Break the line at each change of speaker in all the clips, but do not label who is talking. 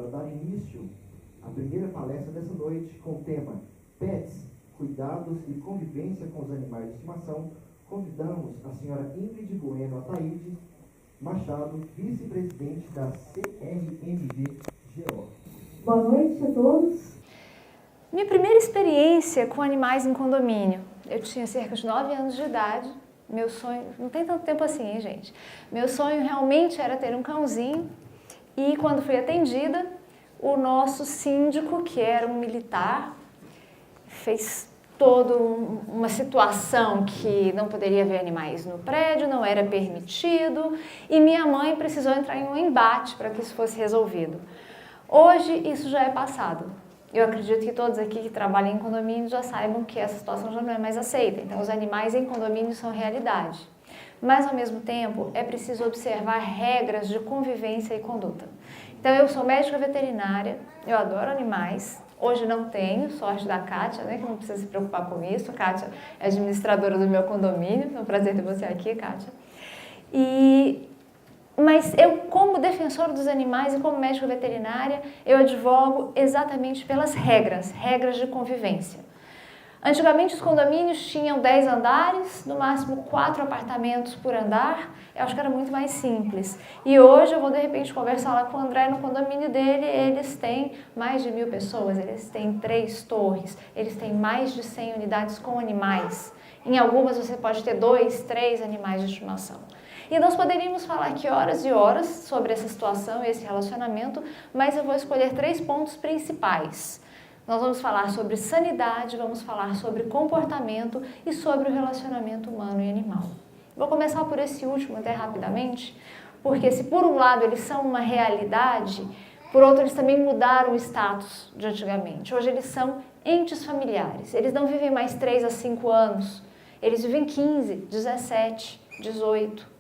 para dar início à primeira palestra dessa noite com o tema Pets, Cuidados e Convivência com os Animais de Estimação, convidamos a senhora Ingrid Bueno Ataíde Machado, vice-presidente da CRMV-GO.
Boa noite a todos.
Minha primeira experiência com animais em condomínio, eu tinha cerca de 9 anos de idade. Meu sonho, não tem tanto tempo assim, hein, gente? Meu sonho realmente era ter um cãozinho e quando fui atendida, o nosso síndico, que era um militar, fez toda uma situação que não poderia haver animais no prédio, não era permitido e minha mãe precisou entrar em um embate para que isso fosse resolvido. Hoje isso já é passado. Eu acredito que todos aqui que trabalham em condomínio já saibam que essa situação já não é mais aceita. Então, os animais em condomínio são realidade. Mas, ao mesmo tempo, é preciso observar regras de convivência e conduta. Então, eu sou médica veterinária, eu adoro animais. Hoje não tenho, sorte da Kátia, né, que não precisa se preocupar com isso. A Kátia é administradora do meu condomínio. É um prazer ter você aqui, Kátia. Mas eu, como defensora dos animais e como médica veterinária, eu advogo exatamente pelas regras de convivência. Antigamente os condomínios tinham 10 andares, no máximo 4 apartamentos por andar, eu acho que era muito mais simples. E hoje eu vou de repente conversar lá com o André no condomínio dele, eles têm mais de 1000 pessoas, eles têm 3 torres, eles têm mais de 100 unidades com animais. Em algumas você pode ter 2, 3 animais de estimação. E nós poderíamos falar aqui horas e horas sobre essa situação e esse relacionamento, mas eu vou escolher 3 pontos principais. Nós vamos falar sobre sanidade, vamos falar sobre comportamento e sobre o relacionamento humano e animal. Vou começar por esse último até rapidamente, porque se por um lado eles são uma realidade, por outro eles também mudaram o status de antigamente. Hoje eles são entes familiares, eles não vivem mais 3 a 5 anos, eles vivem 15, 17, 18.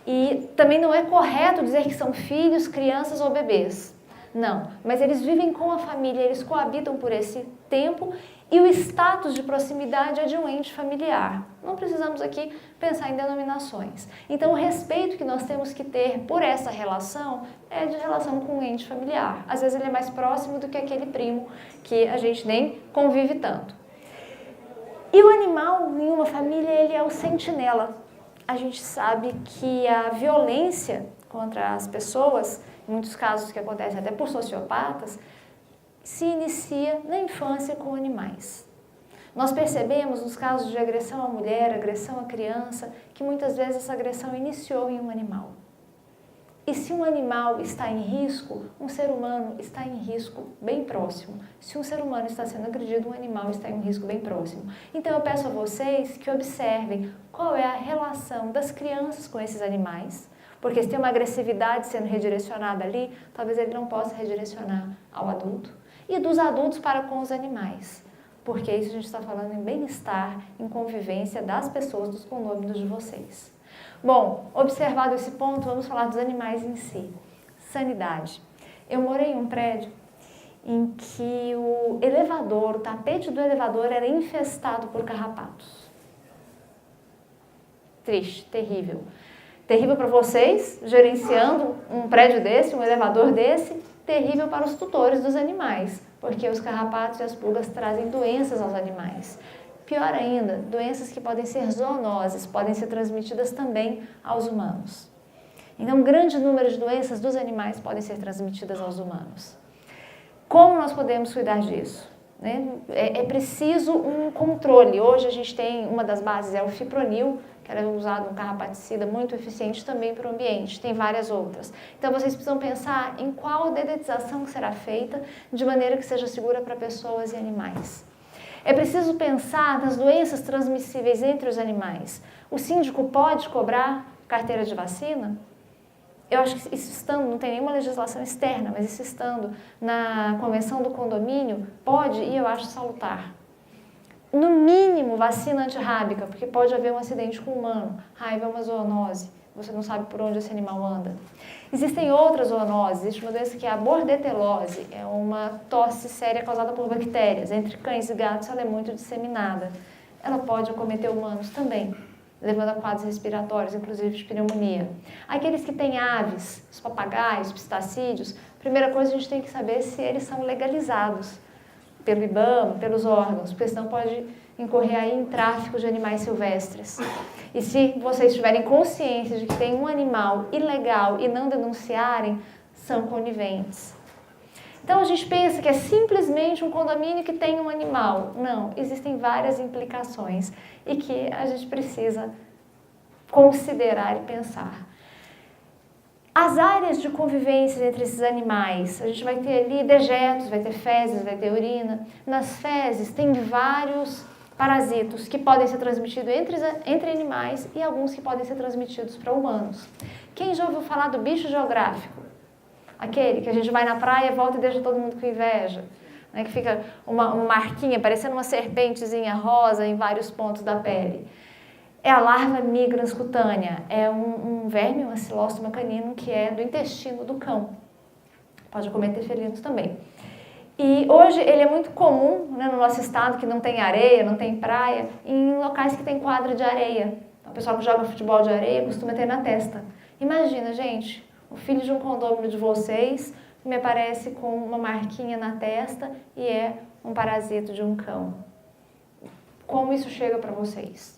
E também não é correto dizer que são filhos, crianças ou bebês. Não, mas eles vivem com a família, eles coabitam por esse tempo e o status de proximidade é de um ente familiar. Não precisamos aqui pensar em denominações. Então, o respeito que nós temos que ter por essa relação é de relação com um ente familiar. Às vezes ele é mais próximo do que aquele primo que a gente nem convive tanto. E o animal em uma família, ele é o sentinela. A gente sabe que a violência contra as pessoas, em muitos casos que acontecem até por sociopatas, se inicia na infância com animais. Nós percebemos nos casos de agressão à mulher, agressão à criança, que muitas vezes essa agressão iniciou em um animal. E se um animal está em risco, um ser humano está em risco bem próximo. Se um ser humano está sendo agredido, um animal está em um risco bem próximo. Então eu peço a vocês que observem qual é a relação das crianças com esses animais, porque se tem uma agressividade sendo redirecionada ali, talvez ele não possa redirecionar ao adulto, e dos adultos para com os animais, porque isso a gente está falando em bem-estar, em convivência das pessoas, dos condôminos de vocês. Bom, observado esse ponto, vamos falar dos animais em si. Sanidade. Eu morei em um prédio em que o elevador, o tapete do elevador era infestado por carrapatos. Triste, terrível. Terrível para vocês, gerenciando um prédio desse, um elevador desse, terrível para os tutores dos animais, porque os carrapatos e as pulgas trazem doenças aos animais. Pior ainda, doenças que podem ser zoonoses, podem ser transmitidas também aos humanos. Então, um grande número de doenças dos animais podem ser transmitidas aos humanos. Como nós podemos cuidar disso? É preciso um controle. Hoje a gente tem, uma das bases é o fipronil, que era usado um carrapaticida muito eficiente também para o ambiente. Tem várias outras. Então, vocês precisam pensar em qual dedetização que será feita de maneira que seja segura para pessoas e animais. É preciso pensar nas doenças transmissíveis entre os animais. O síndico pode cobrar carteira de vacina? Eu acho que isso estando, não tem nenhuma legislação externa, mas isso estando na convenção do condomínio, pode e eu acho salutar. No mínimo, vacina antirrábica, porque pode haver um acidente com o humano. Raiva é uma zoonose, você não sabe por onde esse animal anda. Existem outras zoonoses, existe uma doença que é a bordetelose, é uma tosse séria causada por bactérias. Entre cães e gatos ela é muito disseminada. Ela pode acometer humanos também, levando a quadros respiratórios, inclusive de pneumonia. Aqueles que têm aves, os papagaios, pistacídeos, Primeira coisa, a gente tem que saber se eles são legalizados pelo IBAMA, pelos órgãos, porque senão pode incorrer aí em tráfico de animais silvestres. E se vocês tiverem consciência de que tem um animal ilegal e não denunciarem, são coniventes. Então a gente pensa que é simplesmente um condomínio que tem um animal. Não, existem várias implicações e que a gente precisa considerar e pensar. As áreas de convivência entre esses animais, a gente vai ter ali dejetos, vai ter fezes, vai ter urina. Nas fezes tem vários parasitos que podem ser transmitidos entre animais e alguns que podem ser transmitidos para humanos. Quem já ouviu falar do bicho geográfico? Aquele que a gente vai na praia, volta e deixa todo mundo com inveja. Né? Que fica uma marquinha, parecendo uma serpentezinha rosa em vários pontos da pele. É a larva migrans cutânea, é um verme, um acilóstoma canino que é do intestino do cão. Pode cometer felinos também. E hoje ele é muito comum, né, no nosso estado, que não tem areia, não tem praia, em locais que tem quadra de areia. O pessoal que joga futebol de areia costuma ter na testa. Imagina, gente, o filho de um condômino de vocês me aparece com uma marquinha na testa e é um parasito de um cão. Como isso chega para vocês?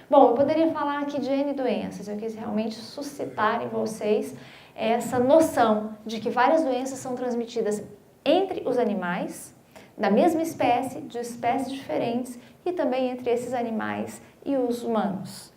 Bom, eu poderia falar aqui de N doenças, eu quis realmente suscitar em vocês essa noção de que várias doenças são transmitidas entre os animais, da mesma espécie, de espécies diferentes, e também entre esses animais e os humanos.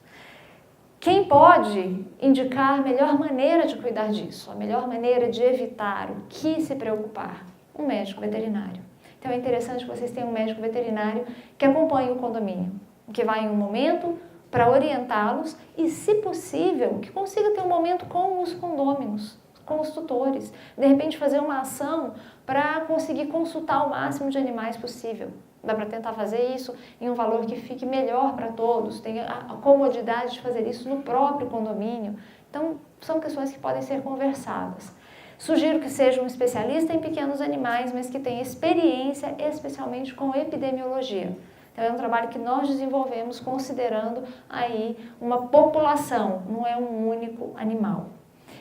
Quem pode indicar a melhor maneira de cuidar disso, a melhor maneira de evitar, o que se preocupar? Um médico veterinário. Então é interessante que vocês tenham um médico veterinário que acompanhe o condomínio, que vai em um momento para orientá-los e, se possível, que consiga ter um momento com os condôminos, com os tutores. De repente fazer uma ação para conseguir consultar o máximo de animais possível. Dá para tentar fazer isso em um valor que fique melhor para todos, tenha a comodidade de fazer isso no próprio condomínio. Então, são questões que podem ser conversadas. Sugiro que seja um especialista em pequenos animais, mas que tenha experiência especialmente com epidemiologia. Então, é um trabalho que nós desenvolvemos considerando aí uma população, não é um único animal.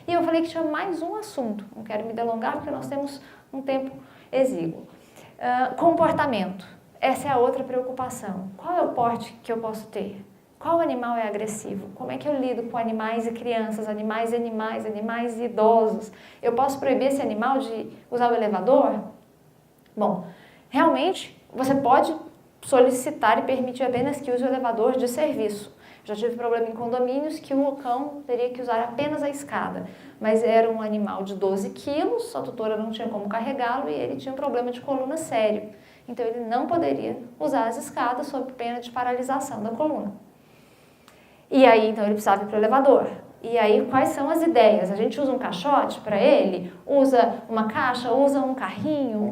E eu falei que tinha mais um assunto, não quero me delongar porque nós temos um tempo exíguo. Comportamento, essa é a outra preocupação. Qual é o porte que eu posso ter? Qual animal é agressivo? Como é que eu lido com animais e crianças, animais e idosos? Eu posso proibir esse animal de usar o elevador? Bom, realmente você pode solicitar e permitir apenas que use o elevador de serviço. Já tive problema em condomínios que o cão teria que usar apenas a escada, mas era um animal de 12 quilos, a tutora não tinha como carregá-lo e ele tinha um problema de coluna sério. Então ele não poderia usar as escadas sob pena de paralisação da coluna. E aí então ele precisava ir para o elevador. E aí quais são as ideias? A gente usa um caixote para ele? Usa uma caixa? Usa um carrinho?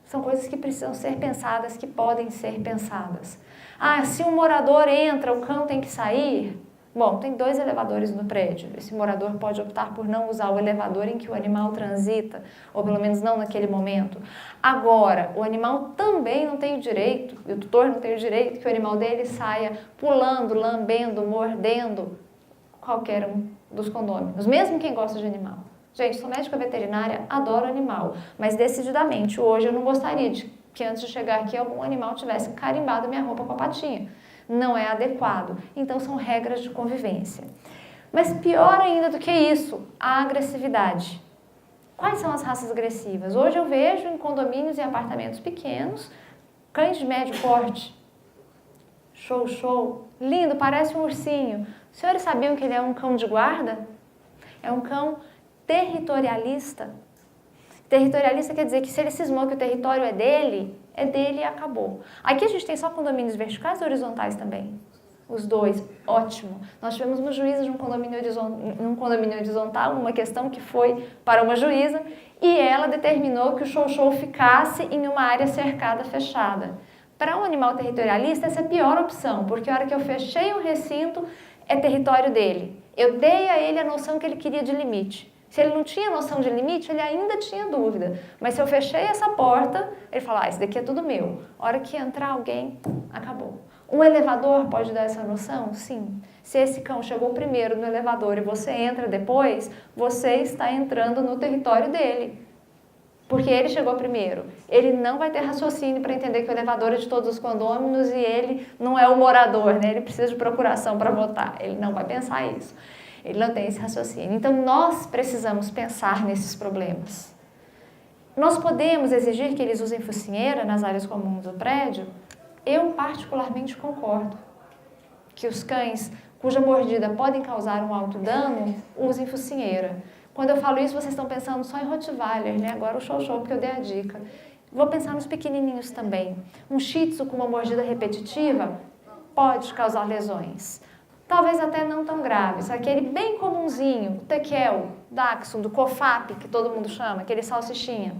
São coisas que precisam ser pensadas, que podem ser pensadas. Ah, se um morador entra, o cão tem que sair? Bom, tem 2 elevadores no prédio. Esse morador pode optar por não usar o elevador em que o animal transita, ou pelo menos não naquele momento. Agora, o animal também não tem o direito, e o tutor não tem o direito que o animal dele saia pulando, lambendo, mordendo qualquer um dos condôminos, mesmo quem gosta de animal. Gente, sou médica veterinária, adoro animal, mas decididamente hoje eu não gostaria de que antes de chegar aqui algum animal tivesse carimbado minha roupa com a patinha. Não é adequado. Então são regras de convivência. Mas pior ainda do que isso, a agressividade. Quais são as raças agressivas? Hoje eu vejo em condomínios e apartamentos pequenos, cães de médio porte. Show, lindo, parece um ursinho. Os senhores sabiam que ele é um cão de guarda? É um cão territorialista. Territorialista quer dizer que se ele cismou que o território é dele e acabou. Aqui a gente tem só condomínios verticais e horizontais também. Os 2, ótimo. Nós tivemos uma juíza de um condomínio horizontal, uma questão que foi para uma juíza, e ela determinou que o show ficasse em uma área cercada, fechada. Para um animal territorialista, essa é a pior opção, porque a hora que eu fechei o recinto, é território dele. Eu dei a ele a noção que ele queria de limite. Se ele não tinha noção de limite, ele ainda tinha dúvida. Mas se eu fechei essa porta, ele fala, esse daqui é tudo meu. A hora que entrar alguém, acabou. Um elevador pode dar essa noção? Sim. Se esse cão chegou primeiro no elevador e você entra depois, você está entrando no território dele. Porque ele chegou primeiro. Ele não vai ter raciocínio para entender que o elevador é de todos os condôminos e ele não é o morador, né? Ele precisa de procuração para votar. Ele não vai pensar isso. Ele não tem esse raciocínio. Então, nós precisamos pensar nesses problemas. Nós podemos exigir que eles usem focinheira nas áreas comuns do prédio? Eu, particularmente, concordo que os cães cuja mordida podem causar um alto dano usem focinheira. Quando eu falo isso, vocês estão pensando só em Rottweiler, né? Agora o Xoxô, porque eu dei a dica. Vou pensar nos pequenininhos também. Um Shih Tzu com uma mordida repetitiva pode causar lesões. Talvez até não tão graves. Aquele bem comunzinho, o Tekel, Dachshund, Cofap, que todo mundo chama, aquele salsichinha.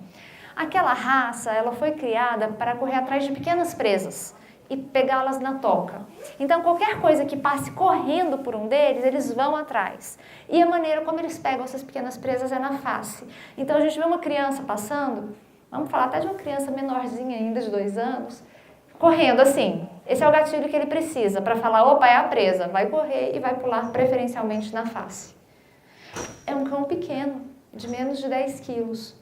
Aquela raça, ela foi criada para correr atrás de pequenas presas e pegá-las na toca. Então, qualquer coisa que passe correndo por um deles, eles vão atrás. E a maneira como eles pegam essas pequenas presas é na face. Então, a gente vê uma criança passando, vamos falar até de uma criança menorzinha ainda, de 2 anos, correndo assim. Esse é o gatilho que ele precisa para falar, opa, é a presa. Vai correr e vai pular preferencialmente na face. É um cão pequeno, de menos de 10 quilos.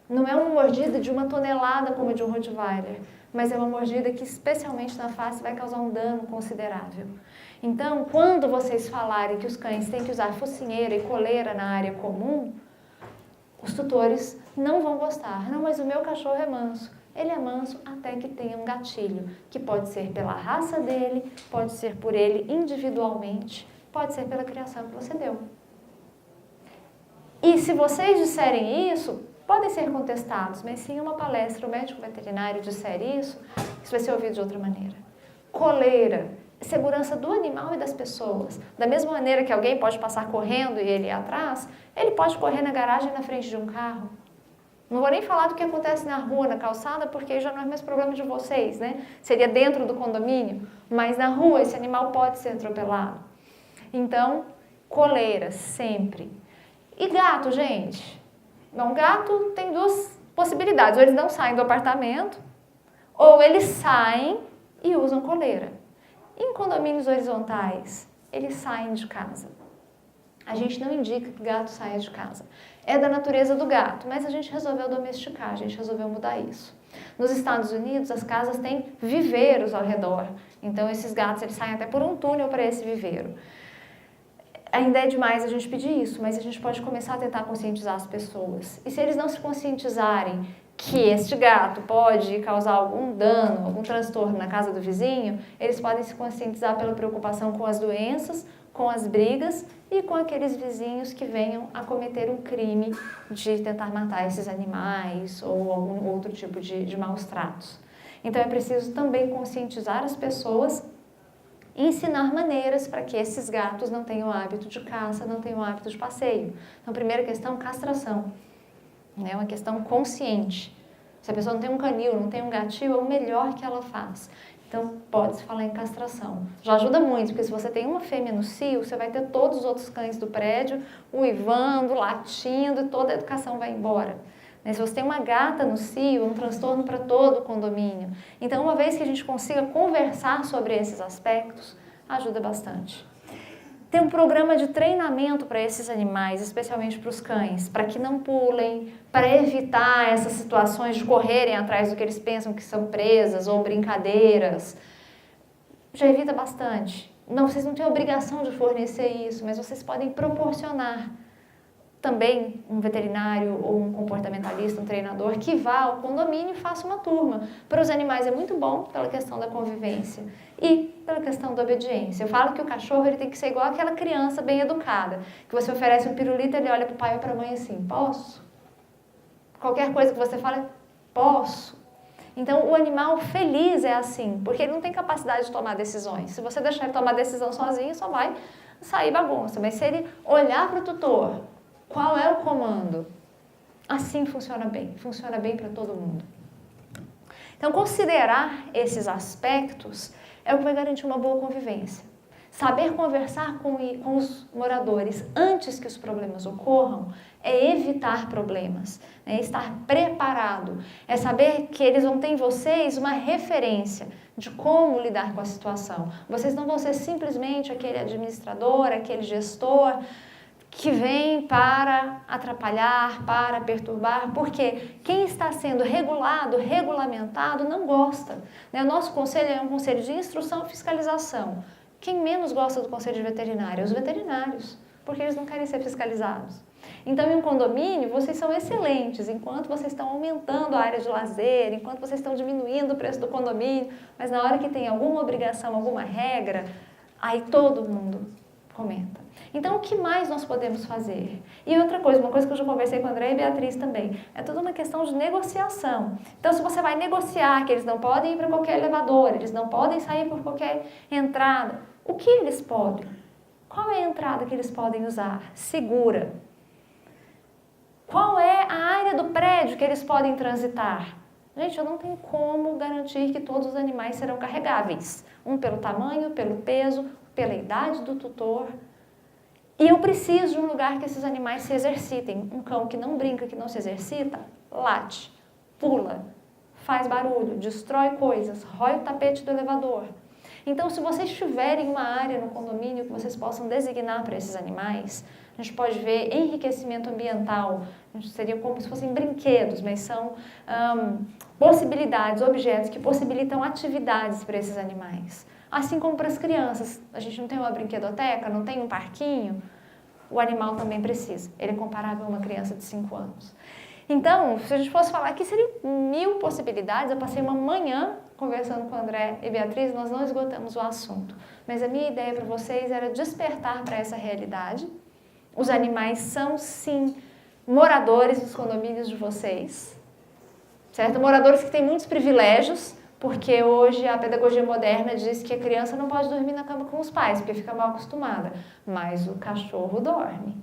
Não é uma mordida de 1 tonelada como a de um Rottweiler, mas é uma mordida que, especialmente na face, vai causar um dano considerável. Então, quando vocês falarem que os cães têm que usar focinheira e coleira na área comum, os tutores não vão gostar. Não, mas o meu cachorro é manso. Ele é manso até que tenha um gatilho, que pode ser pela raça dele, pode ser por ele individualmente, pode ser pela criação que você deu. E se vocês disserem isso, podem ser contestados, mas se em uma palestra o médico veterinário disser isso vai ser ouvido de outra maneira. Coleira, segurança do animal e das pessoas. Da mesma maneira que alguém pode passar correndo e ele ir atrás, ele pode correr na garagem na frente de um carro. Não vou nem falar do que acontece na rua, na calçada, porque já não é mais problema de vocês, né? Seria dentro do condomínio, mas na rua esse animal pode ser atropelado. Então, coleira, sempre. E gato, gente? Não, gato tem 2 possibilidades. Ou eles não saem do apartamento, ou eles saem e usam coleira. Em condomínios horizontais, eles saem de casa. A gente não indica que gato saia de casa. É da natureza do gato, mas a gente resolveu domesticar, a gente resolveu mudar isso. Nos Estados Unidos, as casas têm viveiros ao redor. Então, esses gatos eles saem até por um túnel para esse viveiro. Ainda é demais a gente pedir isso, mas a gente pode começar a tentar conscientizar as pessoas. E se eles não se conscientizarem que este gato pode causar algum dano, algum transtorno na casa do vizinho, eles podem se conscientizar pela preocupação com as doenças, com as brigas e com aqueles vizinhos que venham a cometer um crime de tentar matar esses animais ou algum outro tipo de maus tratos. Então é preciso também conscientizar as pessoas e ensinar maneiras para que esses gatos não tenham hábito de caça, não tenham hábito de passeio. Então, primeira questão, castração. É uma questão consciente. Se a pessoa não tem um canil, não tem um gatil, é o melhor que ela faz. Então, pode-se falar em castração. Já ajuda muito, porque se você tem uma fêmea no cio, você vai ter todos os outros cães do prédio uivando, latindo, e toda a educação vai embora. Se você tem uma gata no cio, um transtorno para todo o condomínio. Então, uma vez que a gente consiga conversar sobre esses aspectos, ajuda bastante. Tem um programa de treinamento para esses animais, especialmente para os cães, para que não pulem, para evitar essas situações de correrem atrás do que eles pensam que são presas ou brincadeiras. Já evita bastante. Não, vocês não têm obrigação de fornecer isso, mas vocês podem proporcionar também um veterinário ou um comportamentalista, um treinador que vá ao condomínio e faça uma turma. Para os animais é muito bom pela questão da convivência e pela questão da obediência. Eu falo que o cachorro ele tem que ser igual aquela criança bem educada, que você oferece um pirulito, ele olha para o pai ou para a mãe assim, posso? Qualquer coisa que você fala, posso? Então, o animal feliz é assim, porque ele não tem capacidade de tomar decisões. Se você deixar ele tomar decisão sozinho, só vai sair bagunça. Mas se ele olhar para o tutor, qual é o comando? Assim funciona bem para todo mundo. Então, considerar esses aspectos é o que vai garantir uma boa convivência. Saber conversar com os moradores antes que os problemas ocorram é evitar problemas, é estar preparado, é saber que eles vão ter em vocês uma referência de como lidar com a situação. Vocês não vão ser simplesmente aquele administrador, aquele gestor que vem para atrapalhar, para perturbar, porque quem está sendo regulado, regulamentado, não gosta. O nosso conselho é um conselho de instrução e fiscalização. Quem menos gosta do conselho de veterinária? Os veterinários, porque eles não querem ser fiscalizados. Então, em um condomínio, vocês são excelentes, enquanto vocês estão aumentando a área de lazer, enquanto vocês estão diminuindo o preço do condomínio, mas na hora que tem alguma obrigação, alguma regra, aí todo mundo comenta. Então, o que mais nós podemos fazer? E outra coisa, uma coisa que eu já conversei com a André e Beatriz também, é toda uma questão de negociação. Então, se você vai negociar que eles não podem ir para qualquer elevador, eles não podem sair por qualquer entrada, o que eles podem? Qual é a entrada que eles podem usar? Segura. Qual é a área do prédio que eles podem transitar? Gente, eu não tenho como garantir que todos os animais serão carregáveis. Um pelo tamanho, pelo peso, pela idade do tutor. E eu preciso de um lugar que esses animais se exercitem. Um cão que não brinca, que não se exercita, late, pula, faz barulho, destrói coisas, rói o tapete do elevador. Então, se vocês tiverem uma área no condomínio que vocês possam designar para esses animais, a gente pode ver enriquecimento ambiental, seria como se fossem brinquedos, mas são possibilidades, objetos que possibilitam atividades para esses animais. Assim como para as crianças, a gente não tem uma brinquedoteca, não tem um parquinho, o animal também precisa. Ele é comparável a uma criança de 5 anos. Então, se a gente fosse falar aqui, seriam 1000 possibilidades. Eu passei uma manhã conversando com o André e Beatriz, nós não esgotamos o assunto. Mas a minha ideia para vocês era despertar para essa realidade. Os animais são, sim, moradores dos condomínios de vocês, certo? Moradores que têm muitos privilégios, porque hoje a pedagogia moderna diz que a criança não pode dormir na cama com os pais, porque fica mal acostumada, mas o cachorro dorme.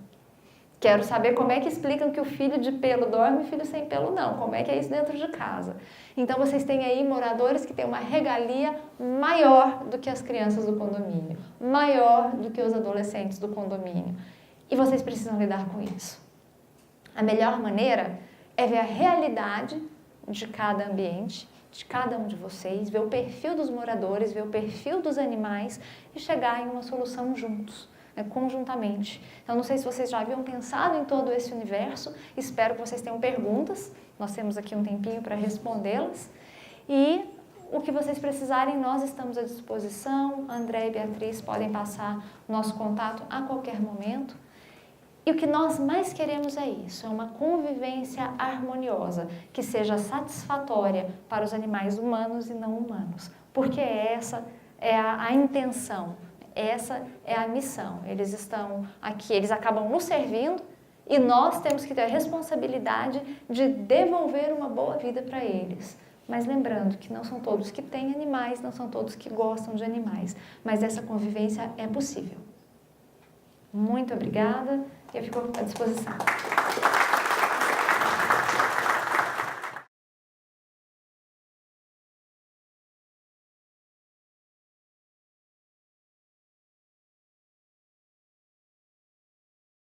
Quero saber como é que explicam que o filho de pelo dorme e o filho sem pelo não. Como é que é isso dentro de casa? Então, vocês têm aí moradores que têm uma regalia maior do que as crianças do condomínio, maior do que os adolescentes do condomínio. E vocês precisam lidar com isso. A melhor maneira é ver a realidade de cada ambiente, de cada um de vocês, ver o perfil dos moradores, ver o perfil dos animais e chegar em uma solução juntos. Conjuntamente. Então, não sei se vocês já haviam pensado em todo esse universo, espero que vocês tenham perguntas, nós temos aqui um tempinho para respondê-las, e o que vocês precisarem, nós estamos à disposição, André e Beatriz podem passar o nosso contato a qualquer momento, e o que nós mais queremos é isso, é uma convivência harmoniosa, que seja satisfatória para os animais humanos e não humanos, porque essa é a intenção. Essa é a missão. Eles estão aqui, eles acabam nos servindo e nós temos que ter a responsabilidade de devolver uma boa vida para eles. Mas lembrando que não são todos que têm animais, não são todos que gostam de animais, mas essa convivência é possível. Muito obrigada e eu fico à disposição.